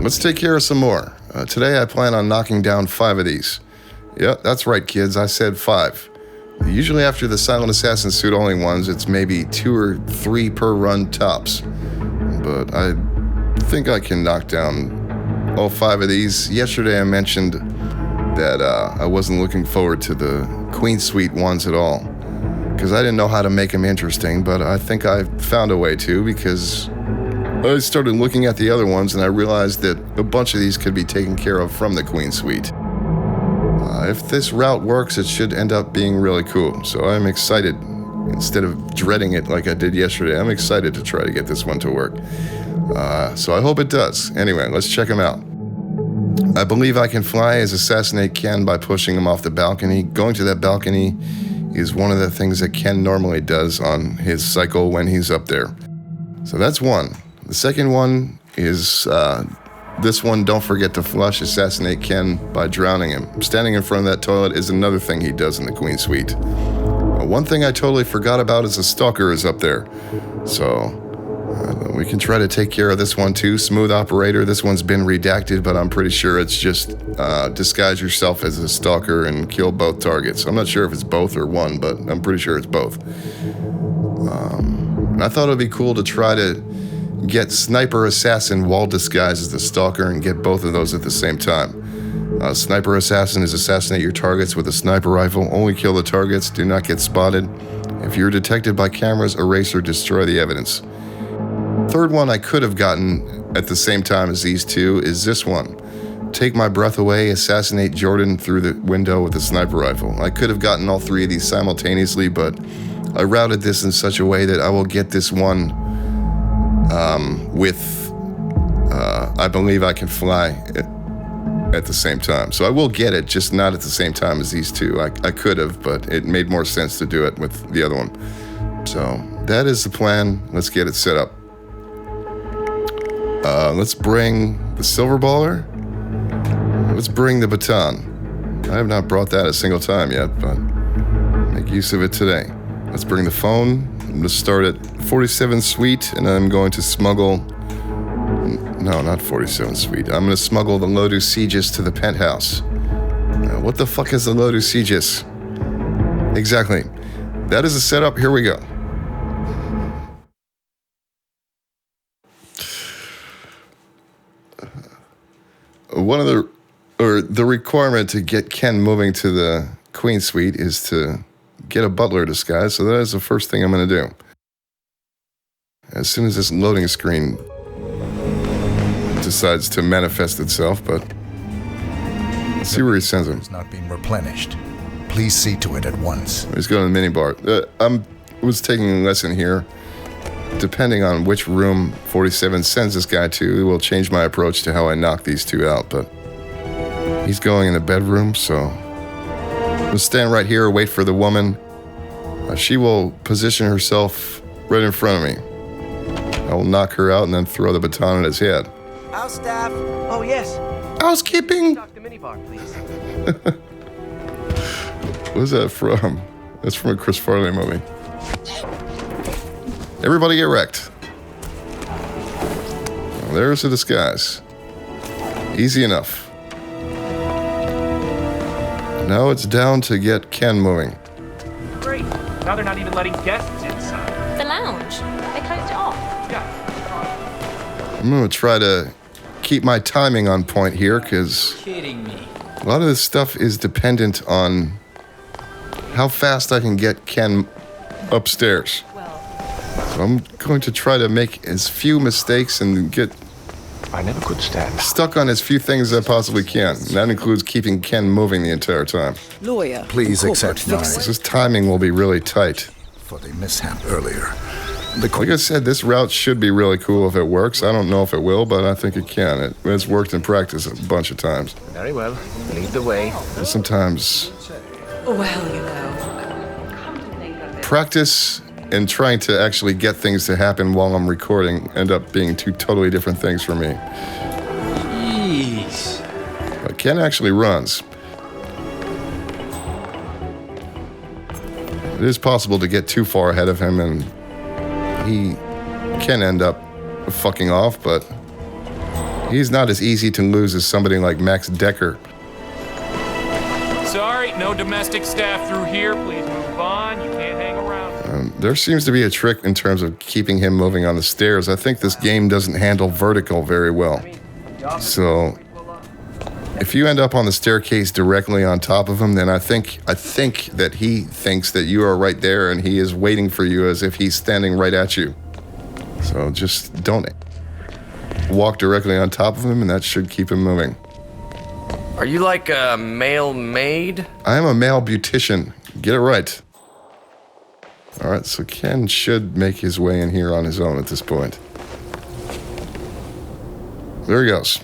let's take care of some more. Today I plan on knocking down 5 of these. Yeah, that's right, kids, I said 5. Usually after the Silent Assassin suit-only ones, it's maybe 2 or 3 per run tops. But I think I can knock down all 5 of these. Yesterday I mentioned that I wasn't looking forward to the Queen Suite ones at all, because I didn't know how to make them interesting, but I think I found a way to, because I started looking at the other ones and I realized that a bunch of these could be taken care of from the Queen Suite. If this route works, it should end up being really cool. So I'm excited. Instead of dreading it like I did yesterday, I'm excited to try to get this one to work. So I hope it does. Anyway, let's check them out. I believe I can fly as Assassinate Ken by pushing him off the balcony. Going to that balcony is one of the things that Ken normally does on his cycle when he's up there. So that's one. The second one is this one, don't forget to flush Assassinate Ken by drowning him. Standing in front of that toilet is another thing he does in the Queen Suite. One thing I totally forgot about is the Stalker is up there. So we can try to take care of this one too. Smooth Operator, this one's been redacted, but I'm pretty sure it's just disguise yourself as a Stalker and kill both targets. I'm not sure if it's both or one, but I'm pretty sure it's both. And I thought it would be cool to try to get Sniper Assassin while disguised as the Stalker and get both of those at the same time. Sniper Assassin is assassinate your targets with a sniper rifle. Only kill the targets, do not get spotted. If you're detected by cameras, erase or destroy the evidence. Third one I could have gotten at the same time as these two is this one. Take my breath away, assassinate Jordan through the window with a sniper rifle. I could have gotten all 3 of these simultaneously, but I routed this in such a way that I will get this one with I believe I can fly at the same time. So I will get it, just not at the same time as these two. I could have, but it made more sense to do it with the other one. So that is the plan. Let's get it set up. Let's bring the Silver Baller. Let's bring the baton. I have not brought that a single time yet, but make use of it today. Let's bring the phone. I'm going to start at 47 Suite, and I'm going to smuggle... No, not 47 Suite. I'm going to smuggle the Lotus Aegis to the penthouse. Now, what the fuck is the Lotus Aegis? Exactly. That is the setup. Here we go. The requirement to get Ken moving to the Queen Suite is to get a butler disguise, so that is the first thing I'm going to do. As soon as this loading screen decides to manifest itself, but let's see where he sends him. It's not being replenished. Please see to it at once. He's going to the minibar. I was taking a lesson here. Depending on which room 47 sends this guy to, it will change my approach to how I knock these two out, but he's going in the bedroom, so I'll stand right here, wait for the woman. She will position herself right in front of me. I will knock her out and then throw the baton at his head. House staff. Oh, yes. Housekeeping. Stock the minibar, please. What's that from? That's from a Chris Farley movie. Everybody get wrecked. Well, there's the disguise. Easy enough. Now it's down to get Ken moving. Great. Now they're not even letting guests inside. The lounge. They closed it off. Yeah. I'm going to try to keep my timing on point here, because a lot of this stuff is dependent on how fast I can get Ken upstairs. So I'm going to try to make as few mistakes and get I never could stand. stuck on as few things as I possibly can. And that includes keeping Ken moving the entire time. Lawyer. Please accept mine This timing will be really tight. for the mishap earlier. Like I said, this route should be really cool if it works. I don't know if it will, but I think it can. It's worked in practice a bunch of times. Very well. Lead the way. But sometimes Well, you know. practice and trying to actually get things to happen while I'm recording end up being 2 totally different things for me. Jeez. But Ken actually runs. It is possible to get too far ahead of him, and he can end up fucking off, but He's not as easy to lose as somebody like Max Decker. Sorry, no domestic staff through here. Please move on. You can't hang around. There seems to be a trick in terms of keeping him moving on the stairs. I think this game doesn't handle vertical very well. So if you end up on the staircase directly on top of him, then I think that he thinks that you are right there and he is waiting for you as if he's standing right at you. So just don't walk directly on top of him, and that should keep him moving. Are you like a male maid? I am a male beautician. Get it right. All right, so Ken should make his way in here on his own at this point. There he goes.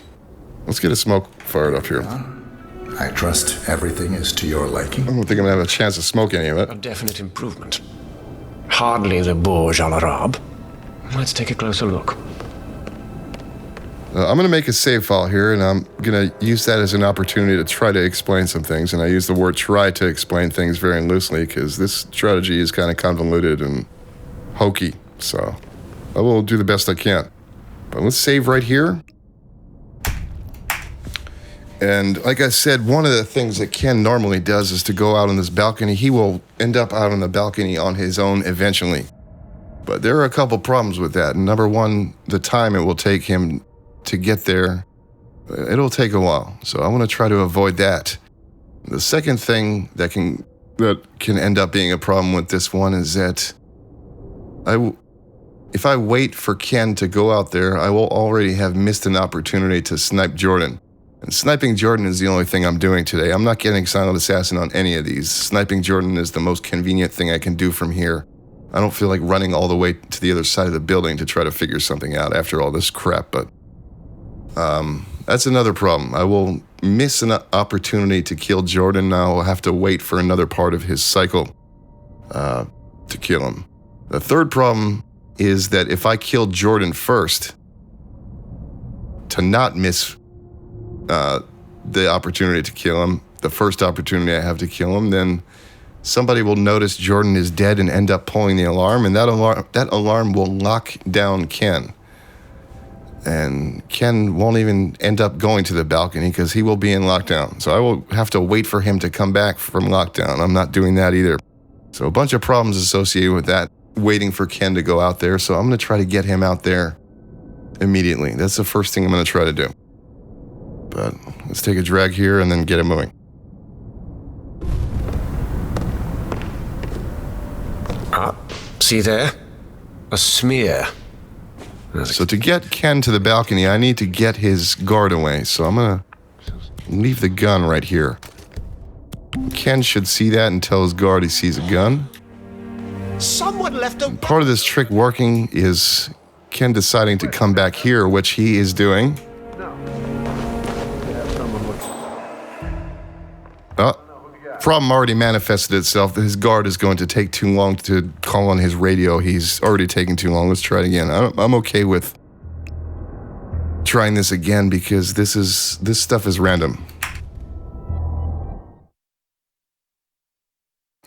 Let's get a smoke fired up here. I trust everything is to your liking. I don't think I'm gonna have a chance to smoke any of A it. definite improvement. Hardly the Burj Al Arab. Let's take a closer look. I'm gonna make a save file here, and I'm gonna use that as an opportunity to try to explain some things. And I use the word try to explain things very loosely because this strategy is kind of convoluted and hokey. So I will do the best I can. But let's save right here. And like I said, one of the things that Ken normally does is to go out on this balcony. He will end up out on the balcony on his own eventually. But there are a couple problems with that. Number one, the time it will take him to get there, it'll take a while. So I want to try to avoid that. The second thing that can end up being a problem with this one is that if I wait for Ken to go out there, I will already have missed an opportunity to snipe Jordan. And sniping Jordan is the only thing I'm doing today. I'm not getting Silent Assassin on any of these. Sniping Jordan is the most convenient thing I can do from here. I don't feel like running all the way to the other side of the building to try to figure something out after all this crap, but that's another problem. I will miss an opportunity to kill Jordan. Now I'll have to wait for another part of his cycle to kill him. The third problem is that if I kill Jordan first, to not miss the opportunity to kill him, the first opportunity I have to kill him, then somebody will notice Jordan is dead and end up pulling the alarm, and that alarm will lock down Ken. And Ken won't even end up going to the balcony because he will be in lockdown. So I will have to wait for him to come back from lockdown. I'm not doing that either. So a bunch of problems associated with that, waiting for Ken to go out there. So I'm going to try to get him out there immediately. That's the first thing I'm going to try to do. But let's take a drag here and then get it moving. See there? A smear. So to get Ken to the balcony, I need to get his guard away. So I'm going to leave the gun right here. Ken should see that and tell his guard he sees a gun. Someone left a... Part of this trick working is Ken deciding to come back here, which he is doing. Problem already manifested itself. His guard is going to take too long to call on his radio. He's already taking too long. Let's try it again. I'm okay with trying this again because this stuff is random.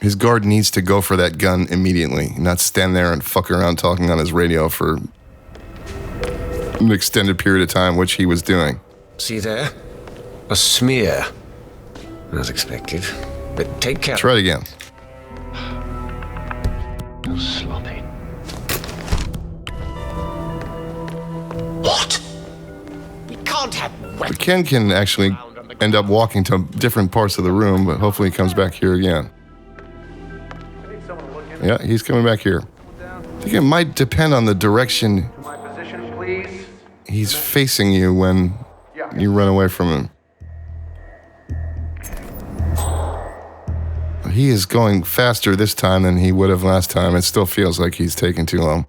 His guard needs to go for that gun immediately, not stand there and fuck around talking on his radio for an extended period of time, which he was doing. See there? A smear. As expected. But take care. Try it again. So sloppy. What? We can't have But Ken can actually end up walking to different parts of the room, but hopefully he comes back here again. Yeah, he's coming back here. I think it might depend on the direction he's facing you when you run away from him. He is going faster this time than he would have last time. It still feels like he's taking too long.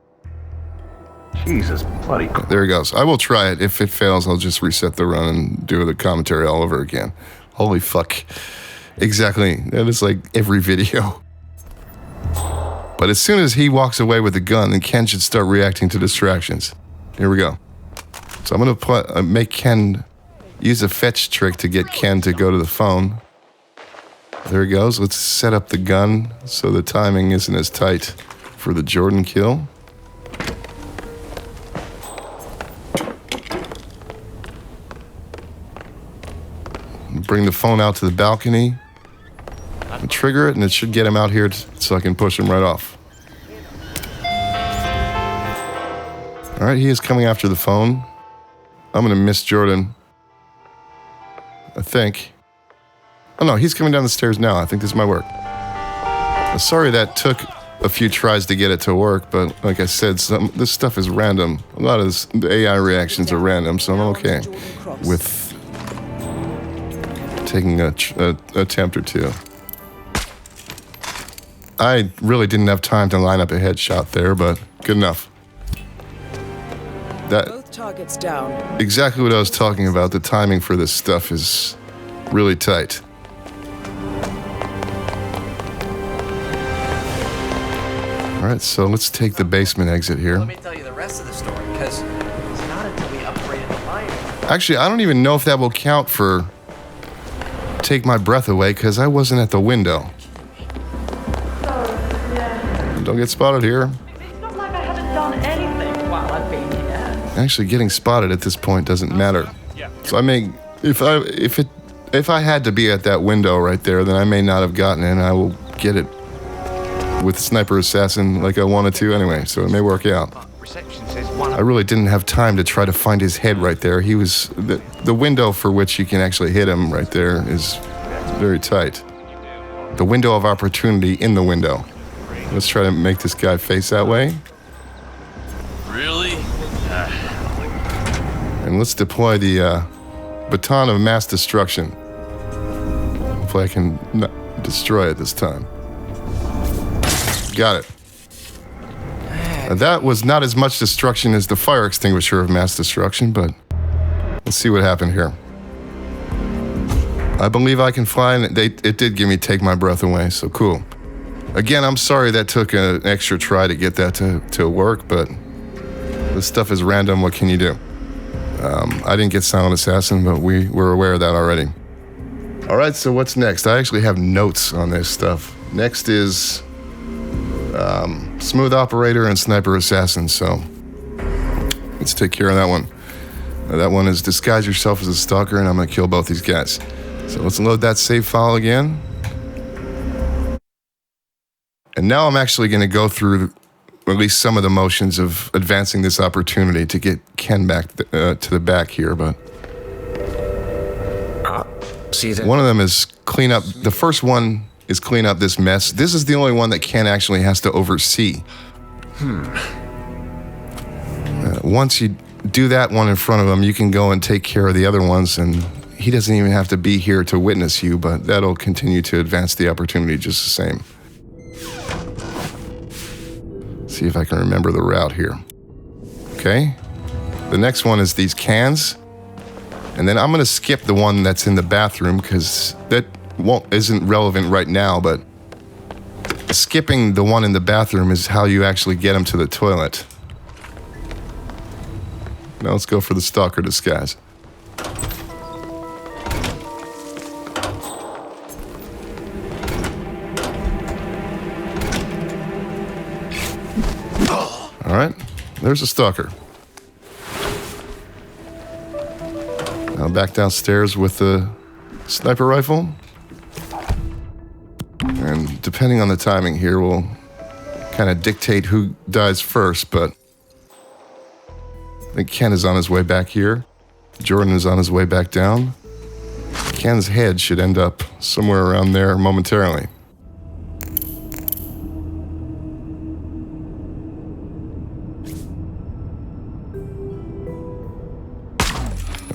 Jesus bloody Christ. There he goes. I will try it. If it fails, I'll just reset the run and do the commentary all over again. Holy fuck. Exactly. That is like every video. But as soon as he walks away with the gun, then Ken should start reacting to distractions. Here we go. So I'm going to make Ken use a fetch trick to get Ken to go to the phone. There he goes. Let's set up the gun so the timing isn't as tight for the Jordan kill. bring the phone out to the balcony, and trigger it, and it should get him out here so I can push him right off. All right, he is coming after the phone. I'm going to miss Jordan, I think. Oh no, he's coming down the stairs now. I think this might work. Sorry that took a few tries to get it to work, but like I said, this stuff is random. A lot of the AI reactions are random, so I'm okay with taking a attempt or two. I really didn't have time to line up a headshot there, but good enough. Both targets down. Exactly what I was talking about. The timing for this stuff is really tight. All right, so let's take the basement exit here. Let me tell you the rest of the story, because it's not until we upgraded the mine. Actually, I don't even know if that will count for take my breath away, because I wasn't at the window. Don't get spotted here. It's not like I haven't done anything while I've been here. Actually, getting spotted at this point doesn't matter. So I may, if I had to be at that window right there, then I may not have gotten in. I will get it with Sniper Assassin like I wanted to anyway, so it may work out. I really didn't have time to try to find his head right there. He was the window for which you can actually hit him right there is very tight. The window of opportunity in the window. Let's try to make this guy face that way. Really? And let's deploy the baton of mass destruction. Hopefully I can destroy it this time. Got it. That was not as much destruction as the fire extinguisher of mass destruction, but let's see what happened here. I believe I can fly, and it did give me take my breath away, so cool. Again, I'm sorry that took an extra try to get that to work, but this stuff is random. What can you do? I didn't get Silent Assassin, but we were aware of that already. All right, so what's next? I actually have notes on this stuff. Next is Smooth Operator and Sniper Assassin, so let's take care of that one. That one is disguise yourself as a stalker, and I'm going to kill both these guys. So let's load that save file again. And now I'm actually going to go through at least some of the motions of advancing this opportunity to get Ken back to the back here, but one of them is clean up. The first one is clean up this mess. This is the only one that Ken actually has to oversee. Once you do that one in front of him, you can go and take care of the other ones, and he doesn't even have to be here to witness you, but that'll continue to advance the opportunity just the same. See if I can remember the route here. Okay. The next one is these cans. And then I'm going to skip the one that's in the bathroom because that isn't relevant right now, but skipping the one in the bathroom is how you actually get him to the toilet. Now let's go for the stalker disguise. All right, there's a stalker. Now back downstairs with the sniper rifle. And depending on the timing here, we'll kind of dictate who dies first, but I think Ken is on his way back here. Jordan is on his way back down. Ken's head should end up somewhere around there momentarily.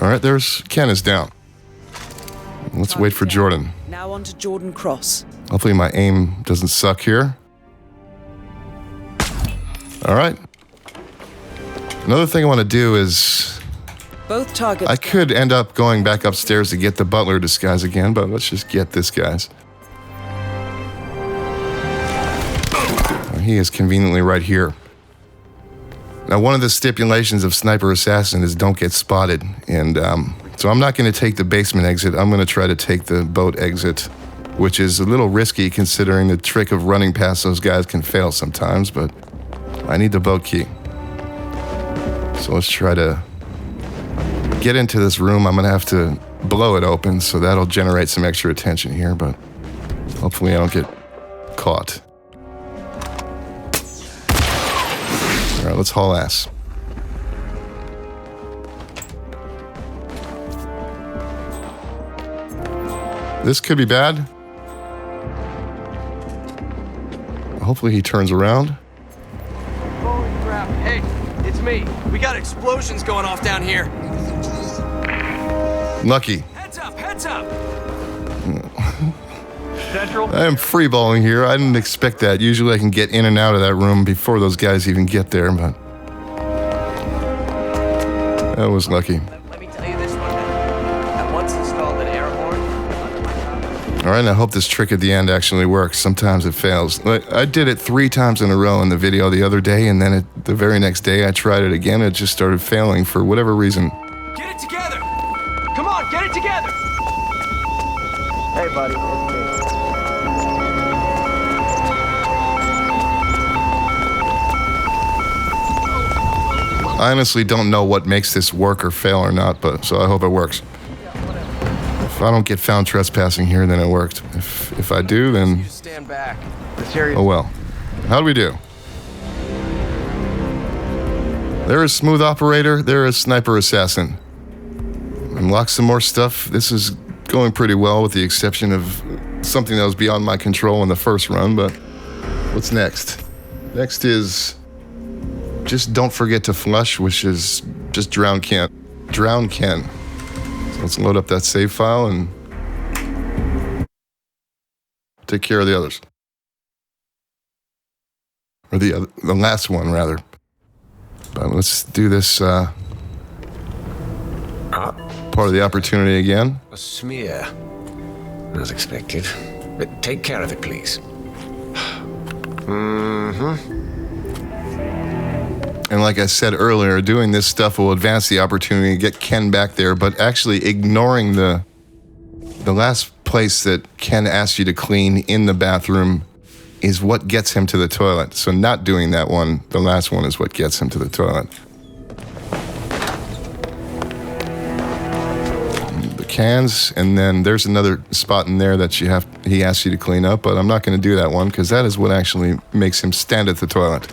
All right, Ken is down. Let's wait for Jordan. Now on to Jordan Cross. Hopefully my aim doesn't suck here. All right. Another thing I want to do is both targets. I could end up going back upstairs to get the butler disguise again, but let's just get this guy's. He is conveniently right here. Now, one of the stipulations of Sniper Assassin is don't get spotted, and so I'm not going to take the basement exit. I'm going to try to take the boat exit, which is a little risky considering the trick of running past those guys can fail sometimes, but I need the boat key. So let's try to get into this room. I'm going to have to blow it open, so that'll generate some extra attention here, but hopefully I don't get caught. All right, let's haul ass. This could be bad. Hopefully he turns around. Holy crap. Hey, it's me. We got explosions going off down here. Lucky. Heads up, heads up. Central. I am freeballing here. I didn't expect that. Usually I can get in and out of that room before those guys even get there, but that was lucky. Let me tell you this one. I once installed an air horn. All right, and I hope this trick at the end actually works. Sometimes it fails. I did it 3 times in a row in the video the other day, and then the very next day I tried it again. It just started failing for whatever reason. Get it together. Come on, get it together. Hey, buddy. I honestly don't know what makes this work or fail or not, but so I hope it works. If I don't get found trespassing here, then it worked. If I do, then Stand back. oh well. How do we do? There is smooth operator. There is sniper assassin. Unlock some more stuff. This is going pretty well, with the exception of something that was beyond my control in the first run. But what's next? Next is just don't forget to flush, which is just drown Ken. Drown Ken. So let's load up that save file and take care of the others. Or the last one, rather. But let's do this part of the opportunity again. A smear, as expected. But take care of it, please. And like I said earlier, doing this stuff will advance the opportunity to get Ken back there, but actually ignoring the last place that Ken asked you to clean in the bathroom is what gets him to the toilet. So not doing that one, the last one, is what gets him to the toilet. The cans, and then there's another spot in there that he asks you to clean up, but I'm not going to do that one because that is what actually makes him stand at the toilet.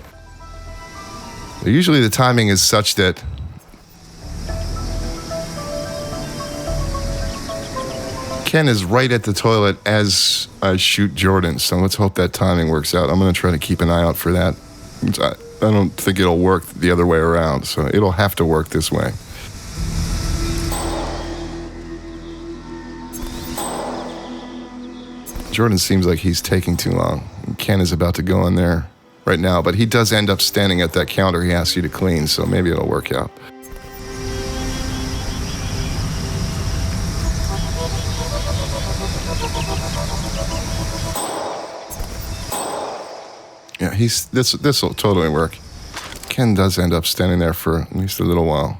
Usually the timing is such that Ken is right at the toilet as I shoot Jordan, so let's hope that timing works out. I'm going to try to keep an eye out for that. I don't think it'll work the other way around, so it'll have to work this way. Jordan seems like he's taking too long. Ken is about to go in there right now, but he does end up standing at that counter he asks you to clean, so maybe it'll work out. Yeah, this will totally work. Ken does end up standing there for at least a little while.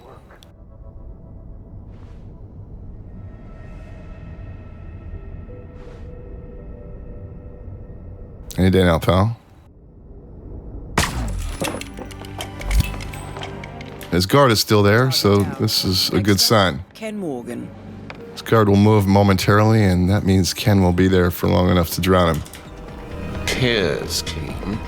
Any day now, pal. His guard is still there, so this is a good sign. Ken Morgan. His guard will move momentarily, and that means Ken will be there for long enough to drown him. Piers, King.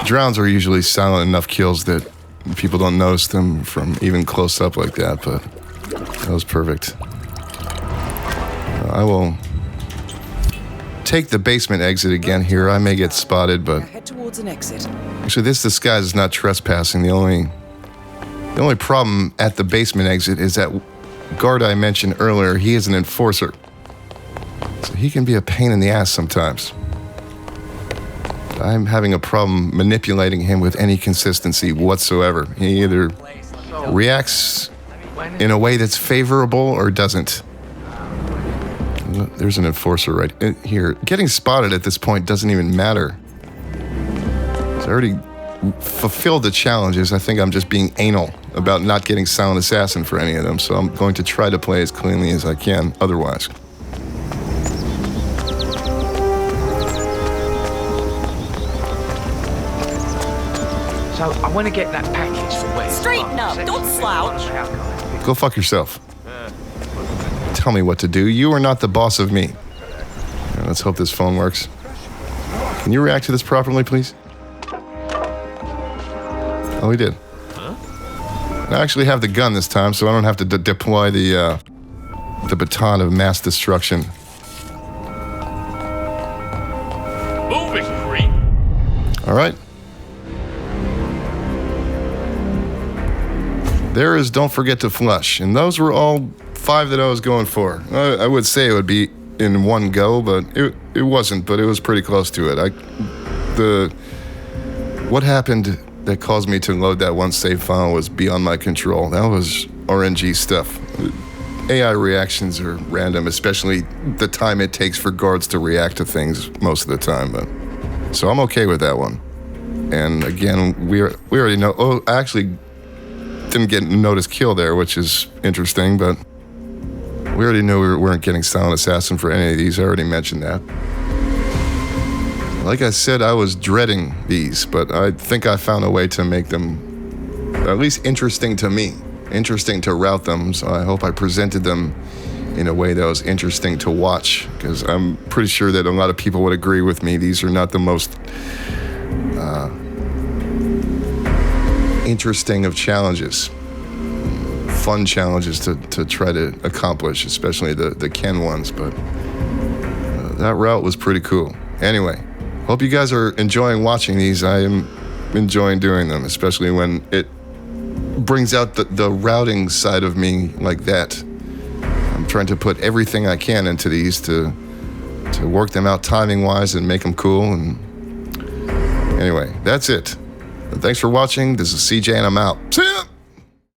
Drowns are usually silent enough kills that people don't notice them from even close up like that, but that was perfect. I will take the basement exit again here. I may get spotted, but Head towards an exit. actually this disguise is not trespassing. The only problem at the basement exit is that guard I mentioned earlier, he is an enforcer. So he can be a pain in the ass sometimes. I'm having a problem manipulating him with any consistency whatsoever. He either reacts in a way that's favorable or doesn't. There's an enforcer right here. Getting spotted at this point doesn't even matter. I already fulfilled the challenges. I think I'm just being anal about not getting silent assassin for any of them, so I'm going to try to play as cleanly as I can otherwise. So I want to get that package for Wes. Straighten up, don't slouch. Go fuck yourself. Tell me what to do. You are not the boss of me. Now, let's hope this phone works. Can you react to this properly, please? Oh, he did. I actually have the gun this time, so I don't have to deploy the baton of mass destruction. Moving, creep. All right. There is Don't Forget to Flush, and those were all 5 that I was going for. I would say it would be in one go, but it wasn't, but it was pretty close to it. What happened that caused me to load that one save file was beyond my control. That was RNG stuff. AI reactions are random, especially the time it takes for guards to react to things most of the time. But so I'm okay with that one. And again, we already know. Oh, I actually didn't get notice kill there, which is interesting, but we already knew we weren't getting Silent Assassin for any of these. I already mentioned that. Like I said, I was dreading these, but I think I found a way to make them at least interesting to me, interesting to route them, so I hope I presented them in a way that was interesting to watch, because I'm pretty sure that a lot of people would agree with me. These are not the most interesting of challenges, fun challenges to try to accomplish, especially the Ken ones, but that route was pretty cool. Anyway. Hope you guys are enjoying watching these. I am enjoying doing them, especially when it brings out the routing side of me like that. I'm trying to put everything I can into these to work them out timing-wise and make them cool. And anyway, that's it. Thanks for watching. This is CJ, and I'm out. See ya!